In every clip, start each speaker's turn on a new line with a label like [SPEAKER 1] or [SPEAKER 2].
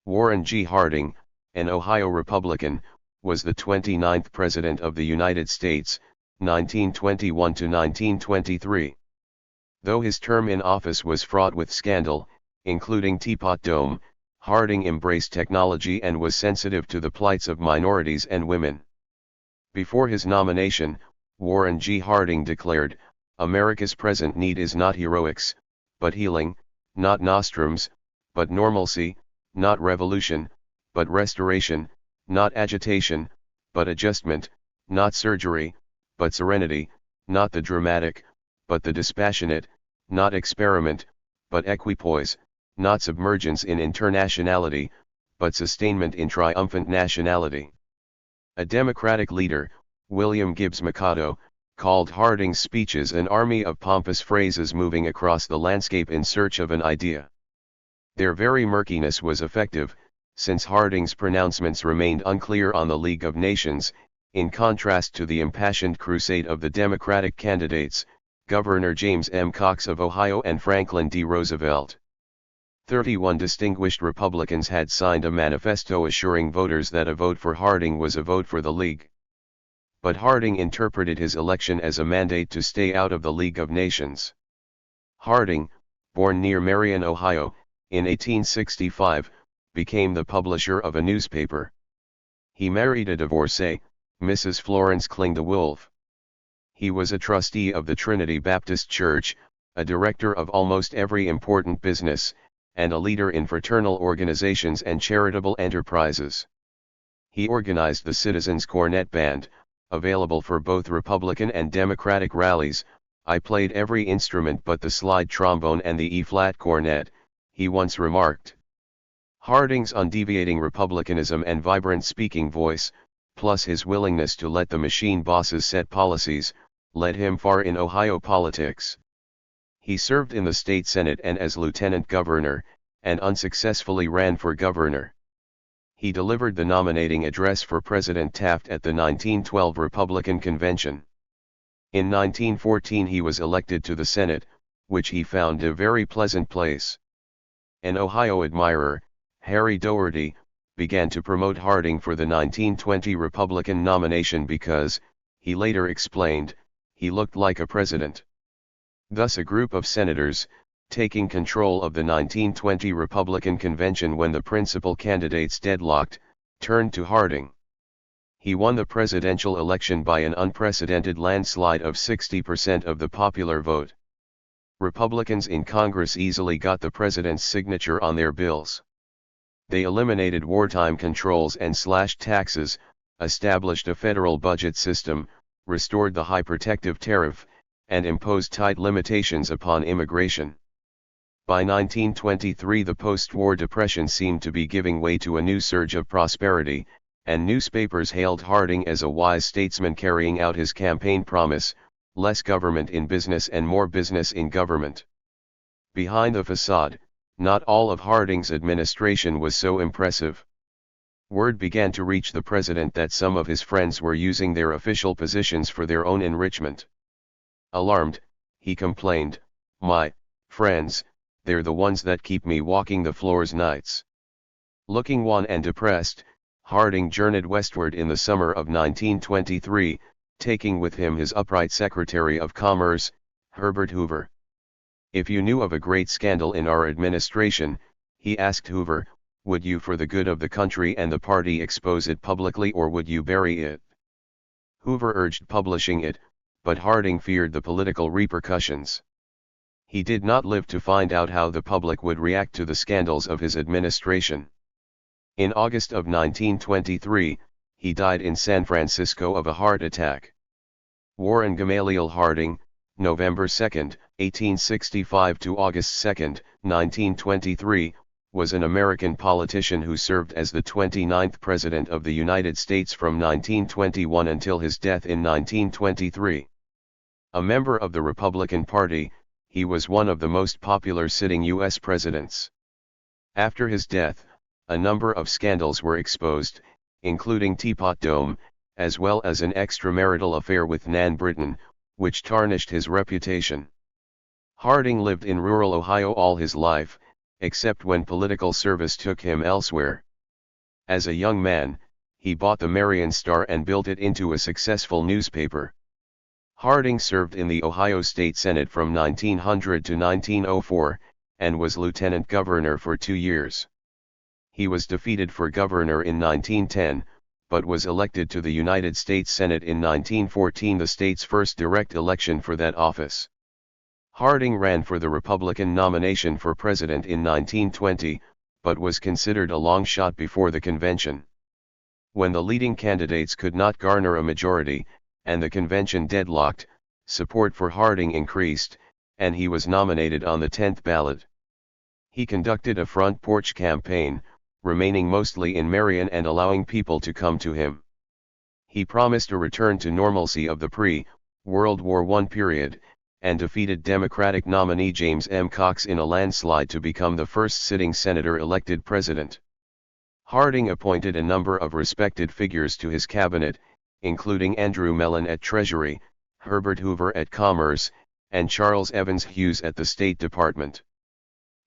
[SPEAKER 1] Warren G. Harding, an Ohio Republican, was the 29th President of the United States, 1921 to 1923. Though his term in office was fraught with scandal, including Teapot Dome, Harding embraced technology and was sensitive to the plights of minorities and women. Before his nomination, Warren G. Harding declared, "America's present need is not heroics, but healing, not nostrums, but normalcy, not revolution, but restoration, not agitation, but adjustment, not surgery, but serenity, not the dramatic, but the dispassionate, not experiment, but equipoise, not submergence in internationality, but sustainment in triumphant nationality." A Democratic leader, William Gibbs Mikado, called Harding's speeches an army of pompous phrases moving across the landscape in search of an idea. Their very murkiness was effective, since Harding's pronouncements remained unclear on the League of Nations, in contrast to the impassioned crusade of the Democratic candidates, Governor James M. Cox of Ohio and Franklin D. Roosevelt. 31 distinguished Republicans had signed a manifesto assuring voters that a vote for Harding was a vote for the League. But Harding interpreted his election as a mandate to stay out of the League of Nations. Harding, born near Marion, Ohio, in 1865, became the publisher of a newspaper. He married a divorcee, Mrs. Florence Kling the Wolf. He was a trustee of the Trinity Baptist Church, a director of almost every important business, and a leader in fraternal organizations and charitable enterprises. He organized the Citizens Cornet Band, available for both Republican and Democratic rallies. "I played every instrument but the slide trombone and the E-flat cornet," he once remarked. Harding's undeviating republicanism and vibrant speaking voice, plus his willingness to let the machine bosses set policies, led him far in Ohio politics. He served in the state senate and as lieutenant governor, and unsuccessfully ran for governor. He delivered the nominating address for President Taft at the 1912 Republican Convention. In 1914 he was elected to the Senate, which he found a very pleasant place. An Ohio admirer, Harry Doherty, began to promote Harding for the 1920 Republican nomination because, he later explained, he looked like a president. Thus a group of senators, taking control of the 1920 Republican Convention when the principal candidates deadlocked, turned to Harding. He won the presidential election by an unprecedented landslide of 60% of the popular vote. Republicans in Congress easily got the president's signature on their bills. They eliminated wartime controls and slashed taxes, established a federal budget system, restored the high protective tariff, and imposed tight limitations upon immigration. By 1923 the post-war depression seemed to be giving way to a new surge of prosperity, and newspapers hailed Harding as a wise statesman carrying out his campaign promise, less government in business and more business in government. Behind the facade, not all of Harding's administration was so impressive. Word began to reach the president that some of his friends were using their official positions for their own enrichment. Alarmed, he complained, "My friends, they're the ones that keep me walking the floors nights." Looking wan and depressed, Harding journeyed westward in the summer of 1923, taking with him his upright Secretary of Commerce, Herbert Hoover. "If you knew of a great scandal in our administration," he asked Hoover, "would you for the good of the country and the party expose it publicly or would you bury it?" Hoover urged publishing it, but Harding feared the political repercussions. He did not live to find out how the public would react to the scandals of his administration. In August of 1923, he died in San Francisco of a heart attack. Warren Gamaliel Harding, November 2, 1865 to August 2, 1923, was an American politician who served as the 29th President of the United States from 1921 until his death in 1923. A member of the Republican Party, he was one of the most popular sitting U.S. presidents. After his death, a number of scandals were exposed, including Teapot Dome, as well as an extramarital affair with Nan Britton, which tarnished his reputation. Harding lived in rural Ohio all his life, except when political service took him elsewhere. As a young man, he bought the Marion Star and built it into a successful newspaper. Harding served in the Ohio State Senate from 1900 to 1904, and was lieutenant governor for 2 years. He was defeated for governor in 1910, but was elected to the United States Senate in 1914, the state's first direct election for that office. Harding ran for the Republican nomination for president in 1920, but was considered a long shot before the convention. When the leading candidates could not garner a majority, and the convention deadlocked, support for Harding increased, and he was nominated on the 10th ballot. He conducted a front porch campaign, remaining mostly in Marion and allowing people to come to him. He promised a return to normalcy of the pre-World War I period, and defeated Democratic nominee James M. Cox in a landslide to become the first sitting senator elected president. Harding appointed a number of respected figures to his cabinet, including Andrew Mellon at Treasury, Herbert Hoover at Commerce, and Charles Evans Hughes at the State Department.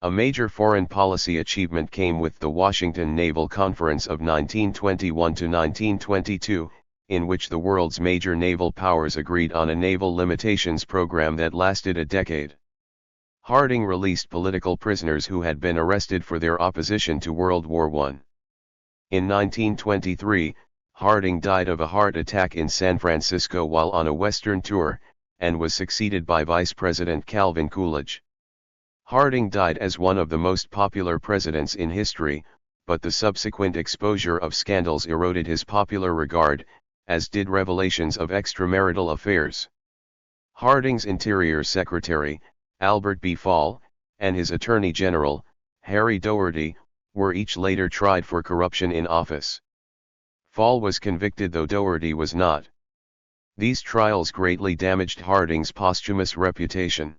[SPEAKER 1] A major foreign policy achievement came with the Washington Naval Conference of 1921 to 1922, in which the world's major naval powers agreed on a naval limitations program that lasted a decade. Harding released political prisoners who had been arrested for their opposition to World War I. In 1923, Harding died of a heart attack in San Francisco while on a Western tour, and was succeeded by Vice President Calvin Coolidge. Harding died as one of the most popular presidents in history, but the subsequent exposure of scandals eroded his popular regard, as did revelations of extramarital affairs. Harding's Interior Secretary, Albert B. Fall, and his Attorney General, Harry Doherty, were each later tried for corruption in office. Fall was convicted though Doherty was not. These trials greatly damaged Harding's posthumous reputation.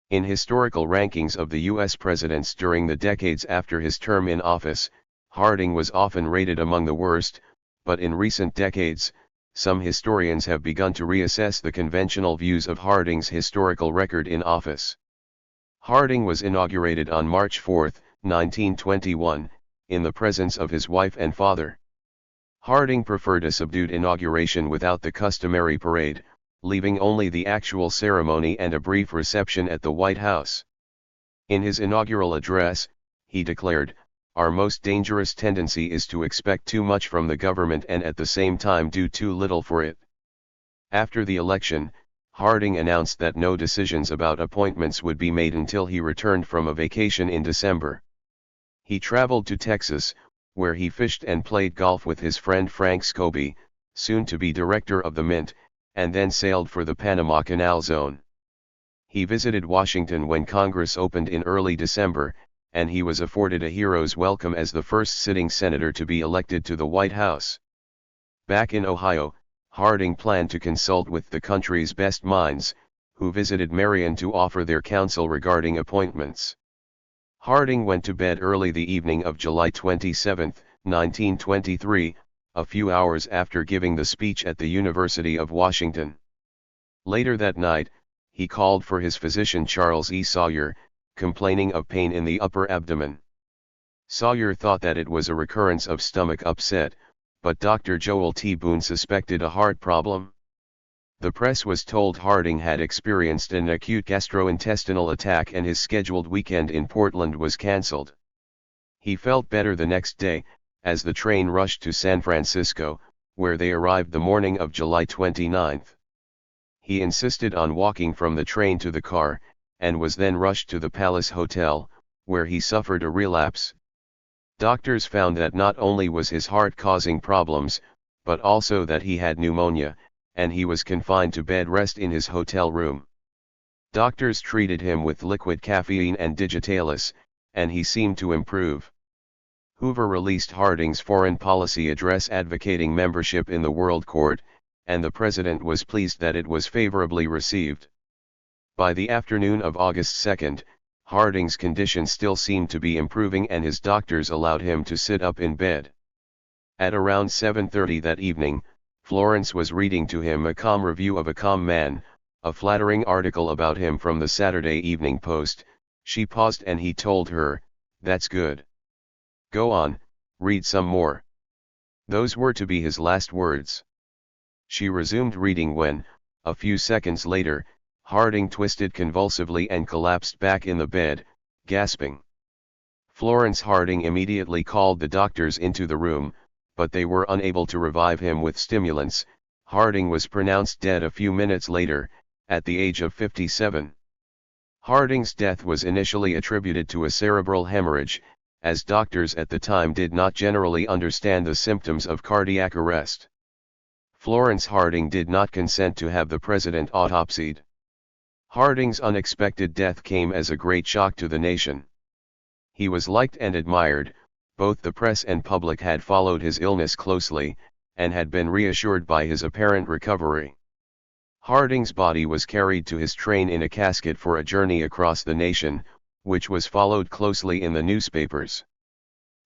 [SPEAKER 1] In historical rankings of the U.S. presidents during the decades after his term in office, Harding was often rated among the worst, but in recent decades, some historians have begun to reassess the conventional views of Harding's historical record in office. Harding was inaugurated on March 4, 1921, in the presence of his wife and father. Harding preferred a subdued inauguration without the customary parade, leaving only the actual ceremony and a brief reception at the White House. In his inaugural address, he declared, "Our most dangerous tendency is to expect too much from the government and at the same time do too little for it." After the election, Harding announced that no decisions about appointments would be made until he returned from a vacation in December. He traveled to Texas, where he fished and played golf with his friend Frank Scobie, soon to be director of the Mint, and then sailed for the Panama Canal Zone. He visited Washington when Congress opened in early December, and he was afforded a hero's welcome as the first sitting senator to be elected to the White House. Back in Ohio, Harding planned to consult with the country's best minds, who visited Marion to offer their counsel regarding appointments. Harding went to bed early the evening of July 27, 1923, a few hours after giving the speech at the University of Washington. Later that night, he called for his physician Charles E. Sawyer, complaining of pain in the upper abdomen. Sawyer thought that it was a recurrence of stomach upset, but Dr. Joel T. Boone suspected a heart problem. The press was told Harding had experienced an acute gastrointestinal attack and his scheduled weekend in Portland was cancelled. He felt better the next day, as the train rushed to San Francisco, where they arrived the morning of July 29. He insisted on walking from the train to the car, and was then rushed to the Palace Hotel, where he suffered a relapse. Doctors found that not only was his heart causing problems, but also that he had pneumonia, and he was confined to bed rest in his hotel room. Doctors treated him with liquid caffeine and digitalis, and he seemed to improve. Hoover released Harding's foreign policy address advocating membership in the World Court, and the president was pleased that it was favorably received. By the afternoon of August 2, Harding's condition still seemed to be improving and his doctors allowed him to sit up in bed. At around 7:30 that evening, Florence was reading to him a calm review of A Calm Man, a flattering article about him from the Saturday Evening Post. She paused and he told her, That's good. Go on, read some more. Those were to be his last words. She resumed reading when, a few seconds later, Harding twisted convulsively and collapsed back in the bed, gasping. Florence Harding immediately called the doctors into the room, but they were unable to revive him with stimulants. Harding was pronounced dead a few minutes later, at the age of 57. Harding's death was initially attributed to a cerebral hemorrhage, as doctors at the time did not generally understand the symptoms of cardiac arrest. Florence Harding did not consent to have the president autopsied. Harding's unexpected death came as a great shock to the nation. He was liked and admired, both the press and public had followed his illness closely, and had been reassured by his apparent recovery. Harding's body was carried to his train in a casket for a journey across the nation, which was followed closely in the newspapers.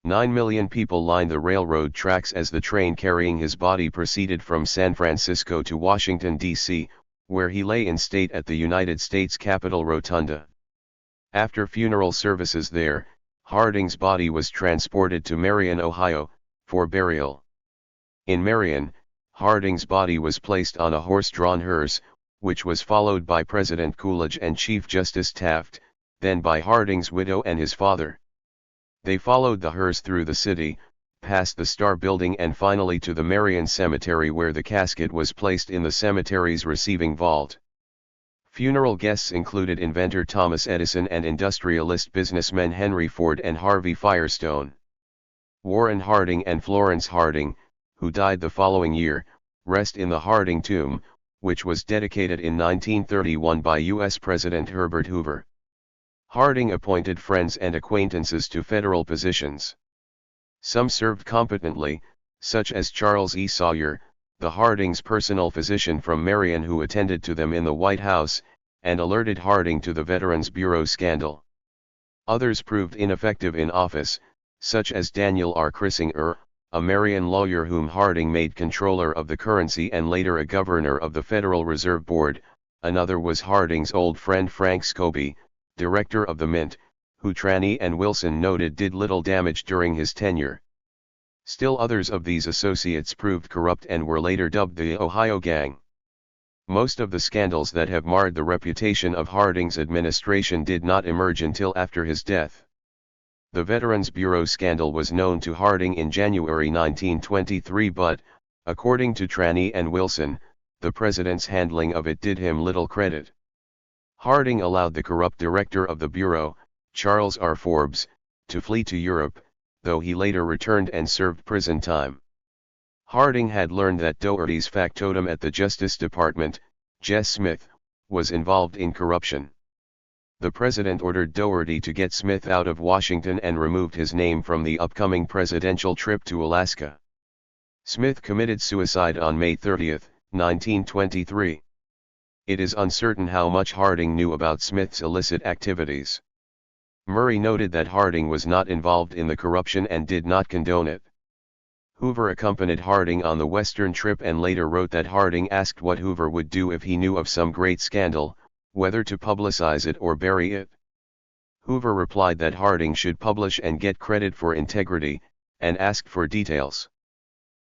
[SPEAKER 1] 9 million people lined the railroad tracks as the train carrying his body proceeded from San Francisco to Washington, D.C., where he lay in state at the United States Capitol Rotunda. After funeral services there, Harding's body was transported to Marion, Ohio, for burial. In Marion, Harding's body was placed on a horse-drawn hearse, which was followed by President Coolidge and Chief Justice Taft, then by Harding's widow and his father. They followed the hearse through the city, past the Star Building and finally to the Marion Cemetery, where the casket was placed in the cemetery's receiving vault. Funeral guests included inventor Thomas Edison and industrialist businessmen Henry Ford and Harvey Firestone. Warren Harding and Florence Harding, who died the following year, rest in the Harding Tomb, which was dedicated in 1931 by U.S. President Herbert Hoover. Harding appointed friends and acquaintances to federal positions. Some served competently, such as Charles E. Sawyer, the Harding's personal physician from Marion who attended to them in the White House, and alerted Harding to the Veterans Bureau scandal. Others proved ineffective in office, such as Daniel R. Crissinger, a Marion lawyer whom Harding made controller of the currency and later a governor of the Federal Reserve Board. Another was Harding's old friend Frank Scobie, director of the Mint, who Traney and Wilson noted did little damage during his tenure. Still others of these associates proved corrupt and were later dubbed the Ohio Gang. Most of the scandals that have marred the reputation of Harding's administration did not emerge until after his death. The Veterans Bureau scandal was known to Harding in January 1923, but, according to Traney and Wilson, the president's handling of it did him little credit. Harding allowed the corrupt director of the Bureau, Charles R. Forbes, to flee to Europe, though he later returned and served prison time. Harding had learned that Dougherty's factotum at the Justice Department, Jess Smith, was involved in corruption. The president ordered Dougherty to get Smith out of Washington and removed his name from the upcoming presidential trip to Alaska. Smith committed suicide on May 30, 1923. It is uncertain how much Harding knew about Smith's illicit activities. Murray noted that Harding was not involved in the corruption and did not condone it. Hoover accompanied Harding on the Western trip and later wrote that Harding asked what Hoover would do if he knew of some great scandal, whether to publicize it or bury it. Hoover replied that Harding should publish and get credit for integrity, and asked for details.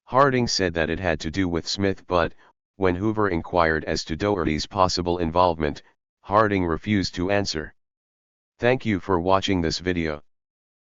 [SPEAKER 1] Harding said that it had to do with Smith, but, when Hoover inquired as to Dougherty's possible involvement, Harding refused to answer. Thank you for watching this video.